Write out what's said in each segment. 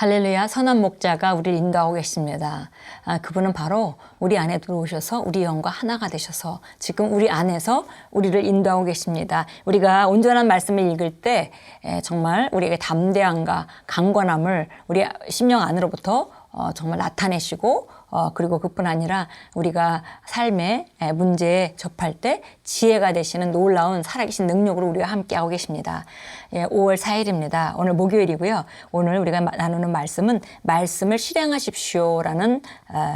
할렐루야, 선한 목자가 우리를 인도하고 계십니다. 그분은 바로 우리 안에 들어오셔서 우리 영과 하나가 되셔서 지금 우리 안에서 우리를 인도하고 계십니다. 우리가 온전한 말씀을 읽을 때 정말 우리에게 담대함과 강건함을 우리 심령 안으로부터 정말 나타내시고 그리고 그뿐 아니라 우리가 삶의 문제에 접할 때 지혜가 되시는 놀라운 살아계신 능력으로 우리와 함께하고 계십니다. 5월 4일입니다. 오늘 목요일이고요. 오늘 우리가 나누는 말씀은 말씀을 실행하십시오라는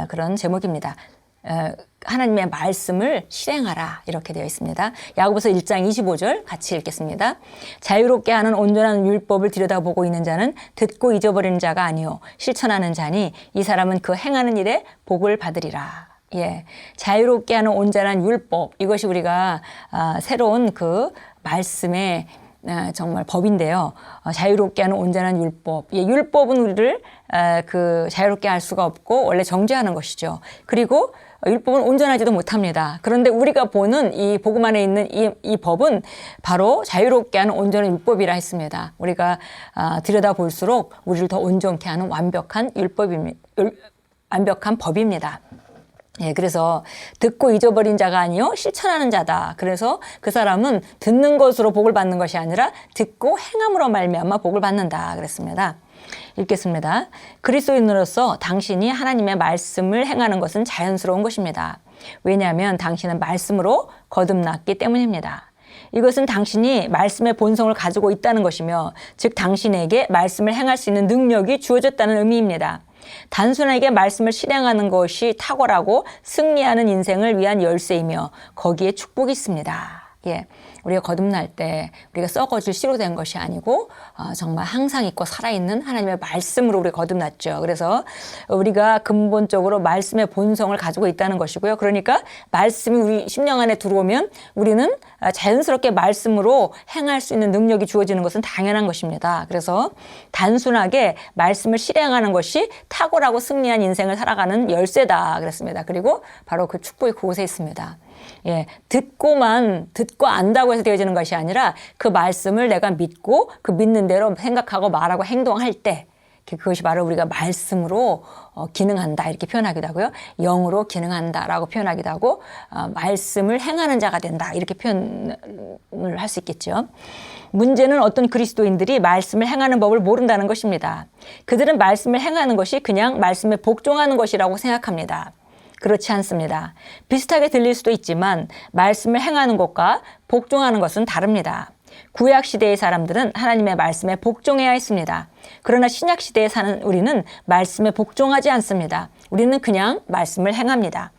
그런 제목입니다. 하나님의 말씀을 실행하라 이렇게 되어 있습니다. 야고보서 1장 25절 같이 읽겠습니다. 자유롭게 하는 온전한 율법을 들여다보고 있는 자는 듣고 잊어버리는 자가 아니요 실천하는 자니 이 사람은 그 행하는 일에 복을 받으리라. 자유롭게 하는 온전한 율법, 이것이 우리가 새로운 그 말씀의 정말 법인데요. 자유롭게 하는 온전한 율법. 율법은 우리를 자유롭게 할 수가 없고 원래 정죄하는 것이죠. 그리고 율법은 온전하지도 못합니다. 그런데 우리가 보는 이 복음 안에 있는 이 법은 바로 자유롭게 하는 온전한 율법이라 했습니다. 우리가 들여다볼수록 우리를 더 온전케 하는 완벽한 완벽한 법입니다. 그래서 듣고 잊어버린 자가 아니요 실천하는 자다. 그래서 그 사람은 듣는 것으로 복을 받는 것이 아니라 듣고 행함으로 말미암아 복을 받는다 그랬습니다. 읽겠습니다. 그리스도인으로서 당신이 하나님의 말씀을 행하는 것은 자연스러운 것입니다. 왜냐하면 당신은 말씀으로 거듭났기 때문입니다. 이것은 당신이 말씀의 본성을 가지고 있다는 것이며 즉 당신에게 말씀을 행할 수 있는 능력이 주어졌다는 의미입니다. 단순하게 말씀을 실행하는 것이 탁월하고 승리하는 인생을 위한 열쇠이며 거기에 축복이 있습니다. 우리가 거듭날 때 우리가 썩어질 씨로 된 것이 아니고 정말 항상 있고 살아있는 하나님의 말씀으로 우리가 거듭났죠. 그래서 우리가 근본적으로 말씀의 본성을 가지고 있다는 것이고요. 그러니까 말씀이 우리 심령 안에 들어오면 우리는 자연스럽게 말씀으로 행할 수 있는 능력이 주어지는 것은 당연한 것입니다. 그래서 단순하게 말씀을 실행하는 것이 탁월하고 승리한 인생을 살아가는 열쇠다 그랬습니다. 그리고 바로 그 축복이 그곳에 있습니다. 듣고 안다고 해서 되어지는 것이 아니라 그 말씀을 내가 믿고 그 믿는 대로 생각하고 말하고 행동할 때 그것이 바로 우리가 말씀으로 기능한다 이렇게 표현하기도 하고요. 영으로 기능한다라고 표현하기도 하고 말씀을 행하는 자가 된다 이렇게 표현을 할 수 있겠죠. 문제는 어떤 그리스도인들이 말씀을 행하는 법을 모른다는 것입니다. 그들은 말씀을 행하는 것이 그냥 말씀에 복종하는 것이라고 생각합니다. 그렇지 않습니다. 비슷하게 들릴 수도 있지만 말씀을 행하는 것과 복종하는 것은 다릅니다. 구약 시대의 사람들은 하나님의 말씀에 복종해야 했습니다. 그러나 신약 시대에 사는 우리는 말씀에 복종하지 않습니다. 우리는 그냥 말씀을 행합니다.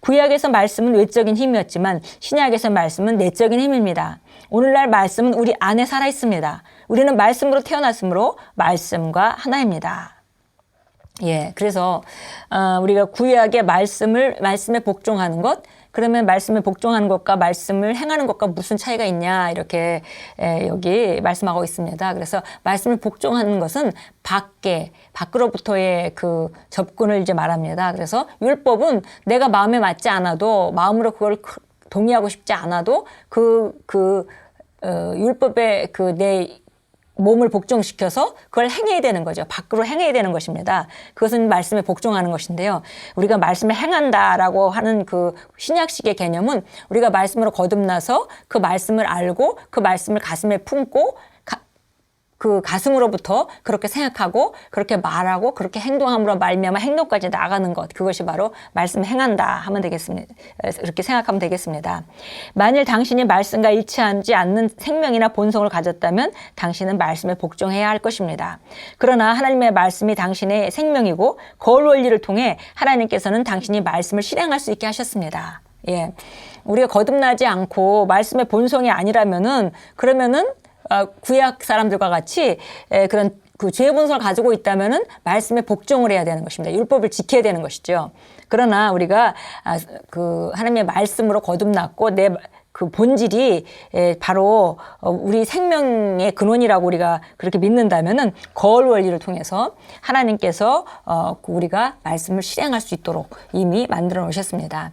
구약에서 말씀은 외적인 힘이었지만 신약에서 말씀은 내적인 힘입니다. 오늘날 말씀은 우리 안에 살아 있습니다. 우리는 말씀으로 태어났으므로 말씀과 하나입니다. 그래서 우리가 구약의 말씀에 복종하는 것, 그러면 말씀에 복종하는 것과 말씀을 행하는 것과 무슨 차이가 있냐 이렇게 여기 말씀하고 있습니다. 그래서 말씀을 복종하는 것은 밖으로부터의 그 접근을 이제 말합니다. 그래서 율법은 내가 마음에 맞지 않아도 마음으로 그걸 동의하고 싶지 않아도 율법에 내 몸을 복종시켜서 그걸 행해야 되는 거죠. 밖으로 행해야 되는 것입니다. 그것은 말씀에 복종하는 것인데요. 우리가 말씀을 행한다라고 하는 그 신약식의 개념은 우리가 말씀으로 거듭나서 그 말씀을 알고 그 말씀을 가슴에 품고 그 가슴으로부터 그렇게 생각하고 그렇게 말하고 그렇게 행동함으로 말미암아 행동까지 나아가는 것, 그것이 바로 말씀 행한다 하면 되겠습니다. 그렇게 생각하면 되겠습니다. 만일 당신이 말씀과 일치하지 않는 생명이나 본성을 가졌다면 당신은 말씀에 복종해야 할 것입니다. 그러나 하나님의 말씀이 당신의 생명이고 거울 원리를 통해 하나님께서는 당신이 말씀을 실행할 수 있게 하셨습니다. 우리가 거듭나지 않고 말씀의 본성이 아니라면은 그러면은 구약 사람들과 같이 그런 그 죄의 본성을 가지고 있다면은 말씀에 복종을 해야 되는 것입니다. 율법을 지켜야 되는 것이죠. 그러나 우리가 그 하나님의 말씀으로 거듭났고 내 그 본질이 바로 우리 생명의 근원이라고 우리가 그렇게 믿는다면은 거울 원리를 통해서 하나님께서 우리가 말씀을 실행할 수 있도록 이미 만들어 놓으셨습니다.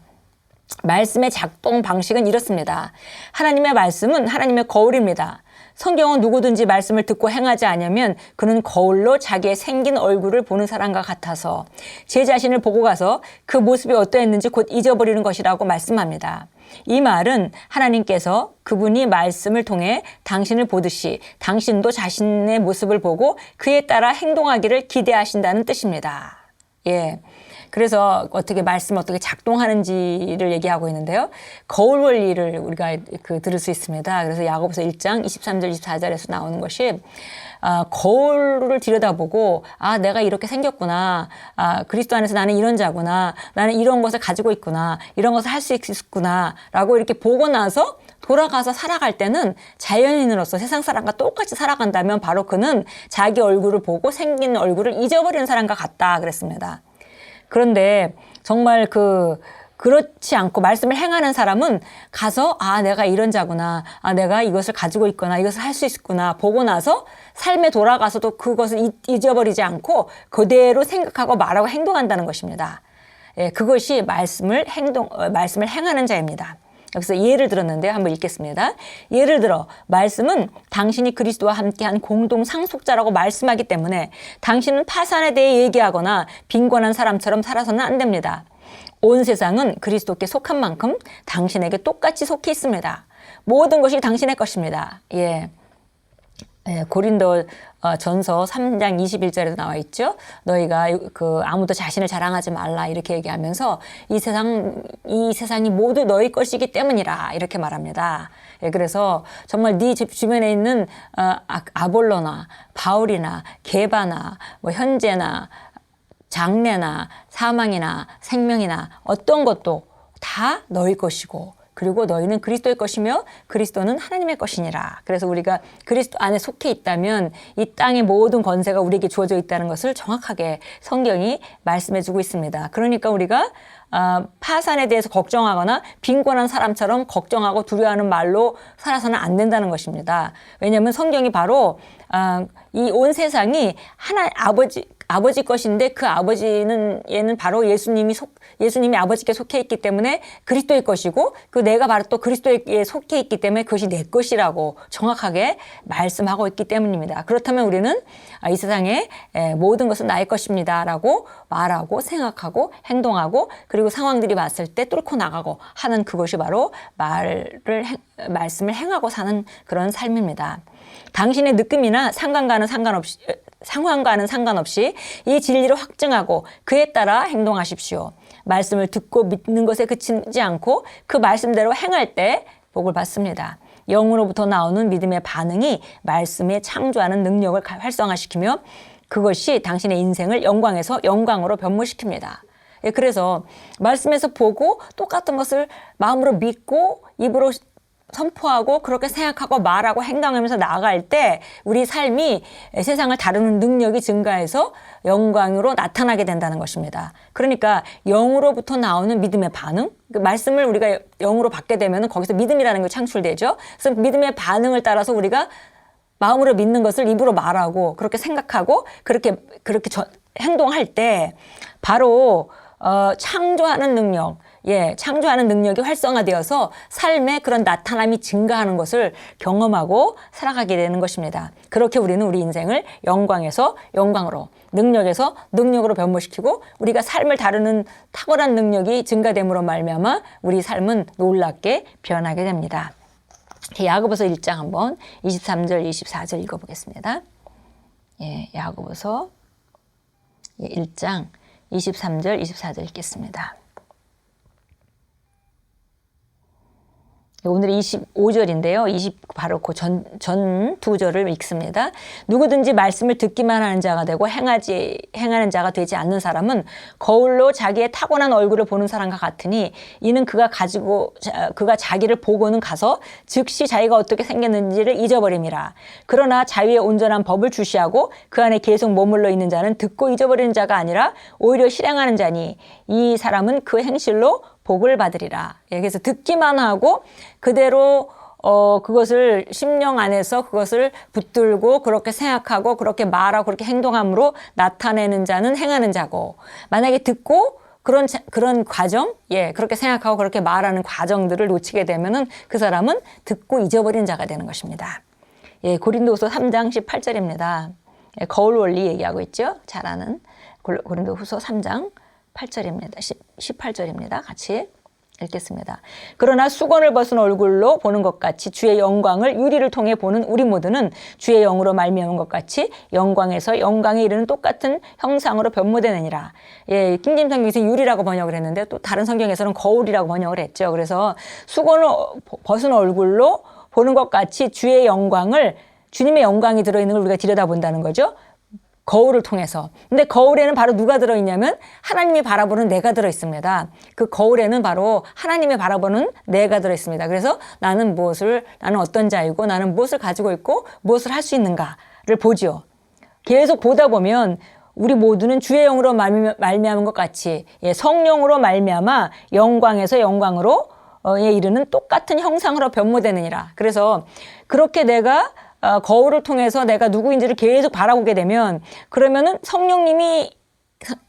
말씀의 작동 방식은 이렇습니다. 하나님의 말씀은 하나님의 거울입니다. 성경은 누구든지 말씀을 듣고 행하지 않으면 그는 거울로 자기의 생긴 얼굴을 보는 사람과 같아서 제 자신을 보고 가서 그 모습이 어떠했는지 곧 잊어버리는 것이라고 말씀합니다. 이 말은 하나님께서 그분이 말씀을 통해 당신을 보듯이 당신도 자신의 모습을 보고 그에 따라 행동하기를 기대하신다는 뜻입니다. 예. 그래서 말씀 어떻게 작동하는지를 얘기하고 있는데요. 거울 원리를 우리가 들을 수 있습니다. 그래서 야고보서 1장 23절 24절에서 나오는 것이 거울을 들여다보고 내가 이렇게 생겼구나. 그리스도 안에서 나는 이런 자구나. 나는 이런 것을 가지고 있구나. 이런 것을 할 수 있구나. 라고 이렇게 보고 나서 돌아가서 살아갈 때는 자연인으로서 세상 사람과 똑같이 살아간다면 바로 그는 자기 얼굴을 보고 생긴 얼굴을 잊어버리는 사람과 같다 그랬습니다. 그런데 정말 그렇지 않고 말씀을 행하는 사람은 가서 내가 이런 자구나. 내가 이것을 가지고 있거나 이것을 할 수 있구나. 보고 나서 삶에 돌아가서도 그것을 잊어버리지 않고 그대로 생각하고 말하고 행동한다는 것입니다. 예, 그것이 말씀을 행하는 자입니다. 여기서 예를 들었는데요. 한번 읽겠습니다. 예를 들어 말씀은 당신이 그리스도와 함께한 공동 상속자라고 말씀하기 때문에 당신은 파산에 대해 얘기하거나 빈곤한 사람처럼 살아서는 안 됩니다. 온 세상은 그리스도께 속한 만큼 당신에게 똑같이 속해 있습니다. 모든 것이 당신의 것입니다. 예. 고린도 전서 3장 21절에도 나와 있죠. 너희가 아무도 자신을 자랑하지 말라 이렇게 얘기하면서 이 세상이 모두 너희 것이기 때문이라 이렇게 말합니다. 예, 그래서 정말 네 주변에 있는 아볼로나 바울이나 게바나 현재나 장래나 사망이나 생명이나 어떤 것도 다 너희 것이고 그리고 너희는 그리스도의 것이며 그리스도는 하나님의 것이니라. 그래서 우리가 그리스도 안에 속해 있다면 이 땅의 모든 권세가 우리에게 주어져 있다는 것을 정확하게 성경이 말씀해 주고 있습니다. 그러니까 우리가 파산에 대해서 걱정하거나 빈곤한 사람처럼 걱정하고 두려워하는 말로 살아서는 안 된다는 것입니다. 왜냐하면 성경이 바로 이 온 세상이 아버지 것인데 그 얘는 바로 예수님이 아버지께 속해 있기 때문에 그리스도의 것이고 내가 바로 또 그리스도에 속해 있기 때문에 그것이 내 것이라고 정확하게 말씀하고 있기 때문입니다. 그렇다면 우리는 이 세상의 모든 것은 나의 것입니다라고 말하고 생각하고 행동하고 그리고 상황들이 왔을 때 뚫고 나가고 하는 그것이 바로 말씀을 행하고 사는 그런 삶입니다. 당신의 느낌이나 상황과는 상관없이 이 진리를 확증하고 그에 따라 행동하십시오. 말씀을 듣고 믿는 것에 그치지 않고 그 말씀대로 행할 때 복을 받습니다. 영으로부터 나오는 믿음의 반응이 말씀에 창조하는 능력을 활성화시키며 그것이 당신의 인생을 영광에서 영광으로 변모시킵니다. 예, 그래서 말씀에서 보고 똑같은 것을 마음으로 믿고 입으로 선포하고 그렇게 생각하고 말하고 행동하면서 나아갈 때 우리 삶이 세상을 다루는 능력이 증가해서 영광으로 나타나게 된다는 것입니다. 그러니까 영으로부터 나오는 믿음의 반응, 말씀을 우리가 영으로 받게 되면 거기서 믿음이라는 게 창출되죠. 그래서 믿음의 반응을 따라서 우리가 마음으로 믿는 것을 입으로 말하고 그렇게 생각하고 그렇게 행동할 때 바로 창조하는 능력이 활성화되어서 삶의 그런 나타남이 증가하는 것을 경험하고 살아가게 되는 것입니다. 그렇게 우리는 우리 인생을 영광에서 영광으로, 능력에서 능력으로 변모시키고 우리가 삶을 다루는 탁월한 능력이 증가됨으로 말미암아 우리 삶은 놀랍게 변하게 됩니다. 야고보서 1장 한번 23절, 24절 읽어보겠습니다. 야고보서 1장 23절, 24절 읽겠습니다. 오늘은 25절인데요. 바로 그 전 두 절을 읽습니다. 누구든지 말씀을 듣기만 하는 자가 되고 행하는 자가 되지 않는 사람은 거울로 자기의 타고난 얼굴을 보는 사람과 같으니 이는 그가 자기를 보고는 가서 즉시 자기가 어떻게 생겼는지를 잊어버림이라. 그러나 자유의 온전한 법을 주시하고 그 안에 계속 머물러 있는 자는 듣고 잊어버리는 자가 아니라 오히려 실행하는 자니 이 사람은 그 행실로 복을 받으리라. 그래서 듣기만 하고 그대로 그것을 심령 안에서 그것을 붙들고 그렇게 생각하고 그렇게 말하고 그렇게 행동함으로 나타내는 자는 행하는 자고, 만약에 듣고 그런 과정, 그렇게 생각하고 그렇게 말하는 과정들을 놓치게 되면은 그 사람은 듣고 잊어버린 자가 되는 것입니다. 예, 고린도후서 3장 18절입니다. 예, 거울 원리 얘기하고 있죠. 잘 아는 고린도후서 3장 8절입니다. 18절입니다. 같이 읽겠습니다. 그러나 수건을 벗은 얼굴로 보는 것 같이 주의 영광을 유리를 통해 보는 우리 모두는 주의 영으로 말미암은 것 같이 영광에서 영광에 이르는 똑같은 형상으로 변모되느니라. 예, 킹제임스 성경에서 유리라고 번역을 했는데 또 다른 성경에서는 거울이라고 번역을 했죠. 그래서 수건을 벗은 얼굴로 보는 것 같이 주의 영광을, 주님의 영광이 들어있는 걸 우리가 들여다본다는 거죠. 거울을 통해서. 근데 거울에는 바로 누가 들어있냐면 하나님이 바라보는 내가 들어있습니다. 그 거울에는 바로 하나님이 바라보는 내가 들어있습니다. 그래서 나는 어떤 자이고 나는 무엇을 가지고 있고 무엇을 할 수 있는가를 보지요. 계속 보다 보면 우리 모두는 주의 영으로 말미암은 것 같이, 예, 성령으로 말미암아 영광에서 영광으로 이르는 똑같은 형상으로 변모되느니라. 그래서 그렇게 내가 거울을 통해서 내가 누구인지를 계속 바라보게 되면 그러면은 성령님이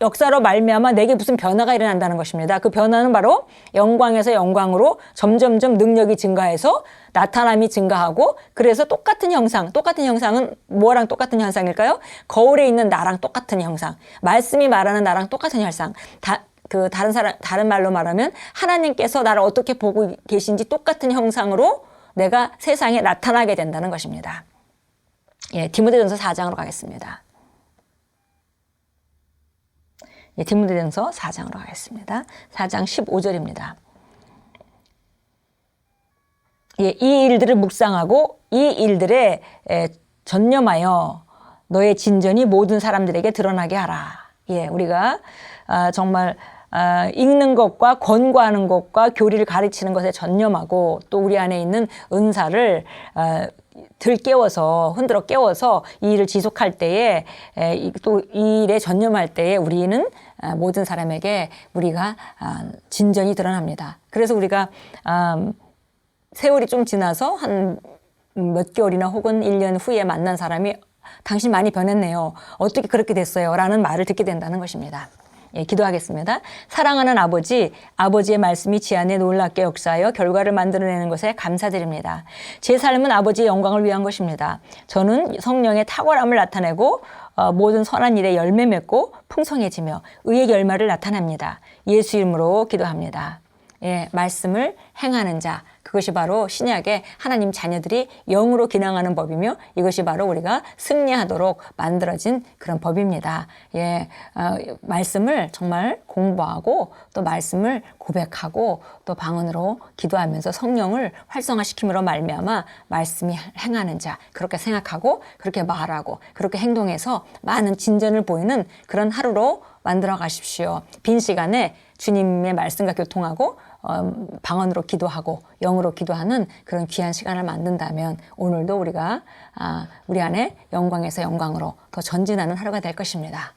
역사로 말미암아 내게 무슨 변화가 일어난다는 것입니다. 그 변화는 바로 영광에서 영광으로 점점점 능력이 증가해서 나타남이 증가하고, 그래서 똑같은 형상은 뭐랑 똑같은 현상일까요? 거울에 있는 나랑 똑같은 형상, 말씀이 말하는 나랑 똑같은 형상, 다른 말로 말하면 하나님께서 나를 어떻게 보고 계신지 똑같은 형상으로 내가 세상에 나타나게 된다는 것입니다. 예, 디모데전서 4장으로 가겠습니다. 예, 디모데전서 4장으로 가겠습니다. 4장 15절입니다. 예, 이 일들을 묵상하고 이 일들에 전념하여 너의 진전이 모든 사람들에게 드러나게 하라. 예, 우리가 정말 읽는 것과 권고하는 것과 교리를 가르치는 것에 전념하고 또 우리 안에 있는 은사를 흔들어 깨워서 이 일을 지속할 때에 또 이 일에 전념할 때에 우리는 모든 사람에게 우리가 진전이 드러납니다. 그래서 우리가 세월이 좀 지나서 한 몇 개월이나 혹은 1년 후에 만난 사람이 당신 많이 변했네요. 어떻게 그렇게 됐어요? 라는 말을 듣게 된다는 것입니다. 예, 기도하겠습니다. 사랑하는 아버지, 아버지의 말씀이 제 안에 놀랍게 역사하여 결과를 만들어내는 것에 감사드립니다. 제 삶은 아버지의 영광을 위한 것입니다. 저는 성령의 탁월함을 나타내고 모든 선한 일에 열매 맺고 풍성해지며 의의 결말을 나타냅니다. 예수 이름으로 기도합니다. 예, 말씀을 행하는 자, 그것이 바로 신약의 하나님 자녀들이 영으로 기능하는 법이며 이것이 바로 우리가 승리하도록 만들어진 그런 법입니다. 예, 말씀을 정말 공부하고 또 말씀을 고백하고 또 방언으로 기도하면서 성령을 활성화시킴으로 말미암아 말씀이 행하는 자, 그렇게 생각하고 그렇게 말하고 그렇게 행동해서 많은 진전을 보이는 그런 하루로 만들어 가십시오. 빈 시간에 주님의 말씀과 교통하고 방언으로 기도하고 영으로 기도하는 그런 귀한 시간을 만든다면 오늘도 우리가 우리 안에 영광에서 영광으로 더 전진하는 하루가 될 것입니다.